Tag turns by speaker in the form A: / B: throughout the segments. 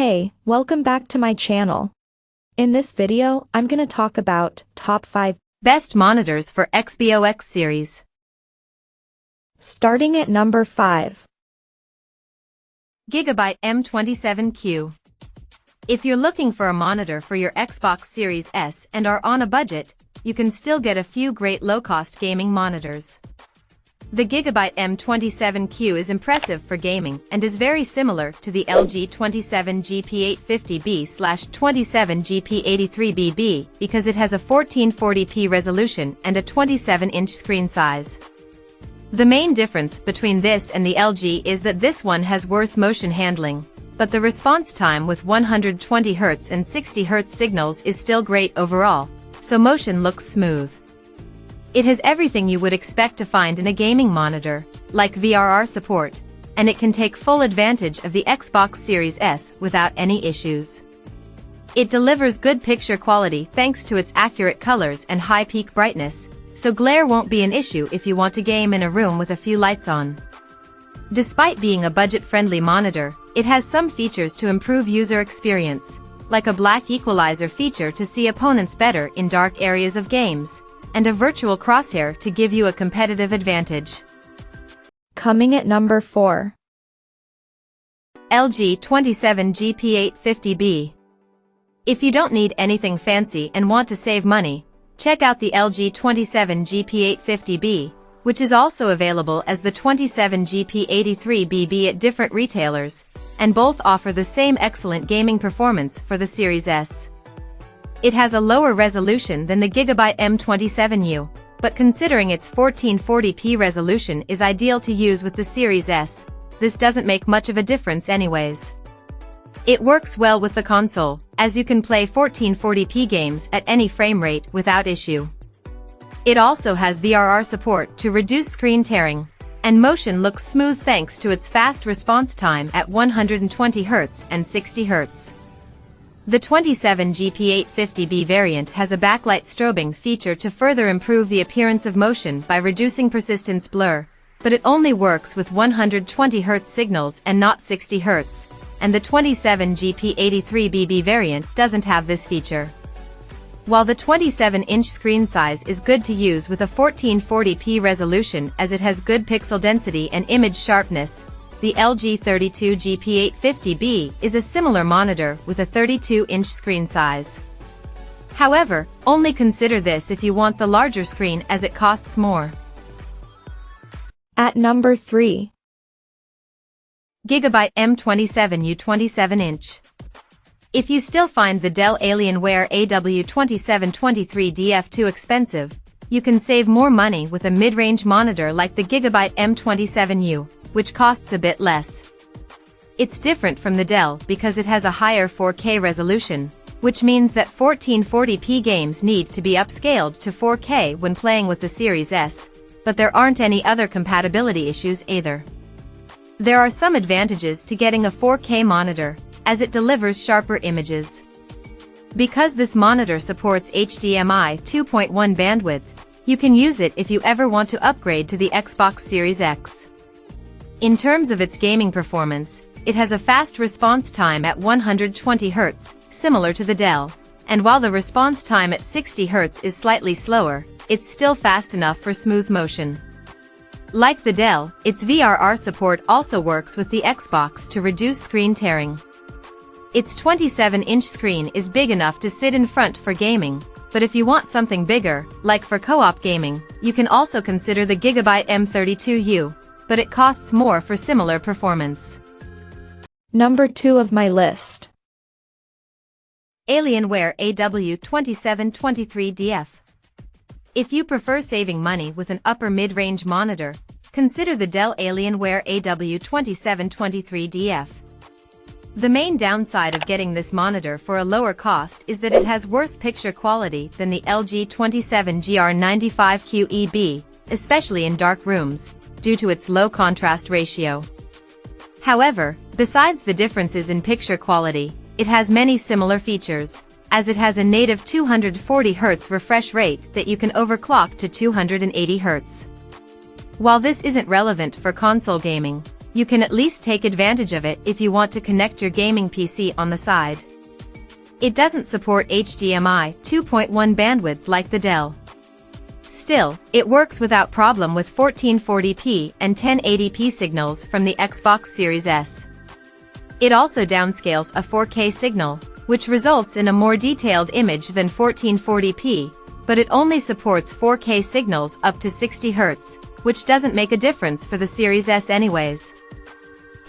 A: Hey, welcome back to my channel. In this video, I'm gonna talk about top 5
B: best monitors for XBOX series.
A: Starting at number 5.
B: Gigabyte M27Q. If you're looking for a monitor for your Xbox Series S and are on a budget, you can still get a few great low-cost gaming monitors. The Gigabyte M27Q is impressive for gaming and is very similar to the LG 27GP850B/27GP83BB because it has a 1440p resolution and a 27-inch screen size. The main difference between this and the LG is that this one has worse motion handling, but the response time with 120Hz and 60Hz signals is still great overall, so motion looks smooth. It has everything you would expect to find in a gaming monitor, like VRR support, and it can take full advantage of the Xbox Series S without any issues. It delivers good picture quality thanks to its accurate colors and high peak brightness, so glare won't be an issue if you want to game in a room with a few lights on. Despite being a budget-friendly monitor, it has some features to improve user experience, like a black equalizer feature to see opponents better in dark areas of games, and a virtual crosshair to give you a competitive advantage.
A: Coming at number 4.
B: LG 27GP850B. If you don't need anything fancy and want to save money, check out the LG 27GP850B, which is also available as the 27GP83BB at different retailers, and both offer the same excellent gaming performance for the Series S. It has a lower resolution than the Gigabyte M27U, but considering its 1440p resolution is ideal to use with the Series S, this doesn't make much of a difference anyways. It works well with the console, as you can play 1440p games at any frame rate without issue. It also has VRR support to reduce screen tearing, and motion looks smooth thanks to its fast response time at 120Hz and 60Hz. The 27GP850B variant has a backlight strobing feature to further improve the appearance of motion by reducing persistence blur, but it only works with 120Hz signals and not 60Hz, and the 27GP83BB variant doesn't have this feature. While the 27-inch screen size is good to use with a 1440p resolution as it has good pixel density and image sharpness, the LG 32GP850B is a similar monitor with a 32-inch screen size. However, only consider this if you want the larger screen as it costs more.
A: At number 3.
B: Gigabyte M27U 27-inch. If you still find the Dell Alienware AW2723DF too expensive, you can save more money with a mid-range monitor like the Gigabyte M27U, which costs a bit less. It's different from the Dell because it has a higher 4K resolution, which means that 1440p games need to be upscaled to 4K when playing with the Series S, but there aren't any other compatibility issues either. There are some advantages to getting a 4K monitor, as it delivers sharper images. Because this monitor supports HDMI 2.1 bandwidth, you can use it if you ever want to upgrade to the Xbox Series X. In terms of its gaming performance, it has a fast response time at 120Hz, similar to the Dell, and while the response time at 60Hz is slightly slower, it's still fast enough for smooth motion. Like the Dell, its VRR support also works with the Xbox to reduce screen tearing. Its 27-inch screen is big enough to sit in front for gaming, but if you want something bigger, like for co-op gaming, you can also consider the Gigabyte M32U, but it costs more for similar performance.
A: Number 2 of my list.
B: Alienware AW2723DF. If you prefer saving money with an upper mid-range monitor, consider the Dell Alienware AW2723DF. The main downside of getting this monitor for a lower cost is that it has worse picture quality than the LG 27GR95QEB, especially in dark rooms, due to its low contrast ratio. However, besides the differences in picture quality, it has many similar features, as it has a native 240Hz refresh rate that you can overclock to 280Hz. While this isn't relevant for console gaming, you can at least take advantage of it if you want to connect your gaming PC on the side. It doesn't support HDMI 2.1 bandwidth like the Dell. Still, it works without problem with 1440p and 1080p signals from the Xbox Series S. It also downscales a 4K signal, which results in a more detailed image than 1440p, but it only supports 4K signals up to 60 Hz, which doesn't make a difference for the Series S anyways.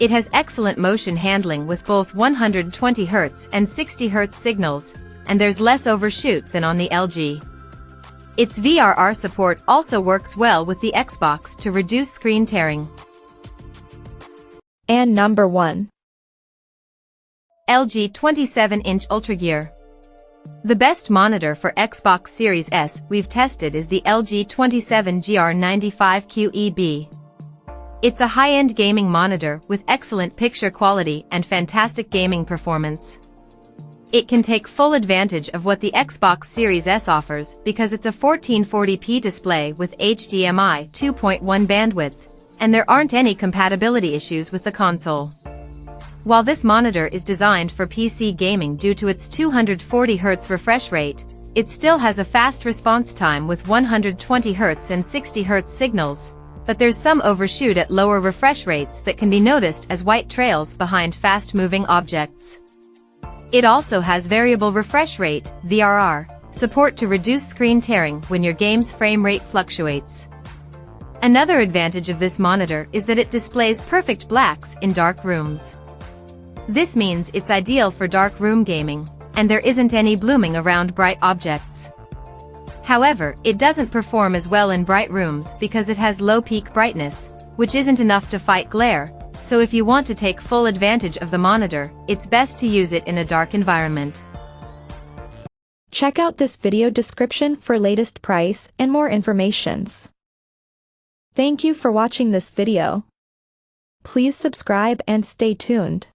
B: It has excellent motion handling with both 120 Hz and 60 Hz signals, and there's less overshoot than on the LG. Its VRR support also works well with the Xbox to reduce screen tearing.
A: And number 1.
B: LG 27-inch Ultragear. The best monitor for Xbox Series S we've tested is the LG 27GR95QEB. It's a high-end gaming monitor with excellent picture quality and fantastic gaming performance. It can take full advantage of what the Xbox Series S offers because it's a 1440p display with HDMI 2.1 bandwidth, and there aren't any compatibility issues with the console. While this monitor is designed for PC gaming due to its 240 Hz refresh rate, it still has a fast response time with 120 Hz and 60 Hz signals, but there's some overshoot at lower refresh rates that can be noticed as white trails behind fast-moving objects. It also has variable refresh rate, VRR, support to reduce screen tearing when your game's frame rate fluctuates. Another advantage of this monitor is that it displays perfect blacks in dark rooms. This means it's ideal for dark room gaming, and there isn't any blooming around bright objects. However, it doesn't perform as well in bright rooms because it has low peak brightness, which isn't enough to fight glare, so if you want to take full advantage of the monitor, it's best to use it in a dark environment.
A: Check out this video description for latest price and more informations. Thank you for watching this video. Please subscribe and stay tuned.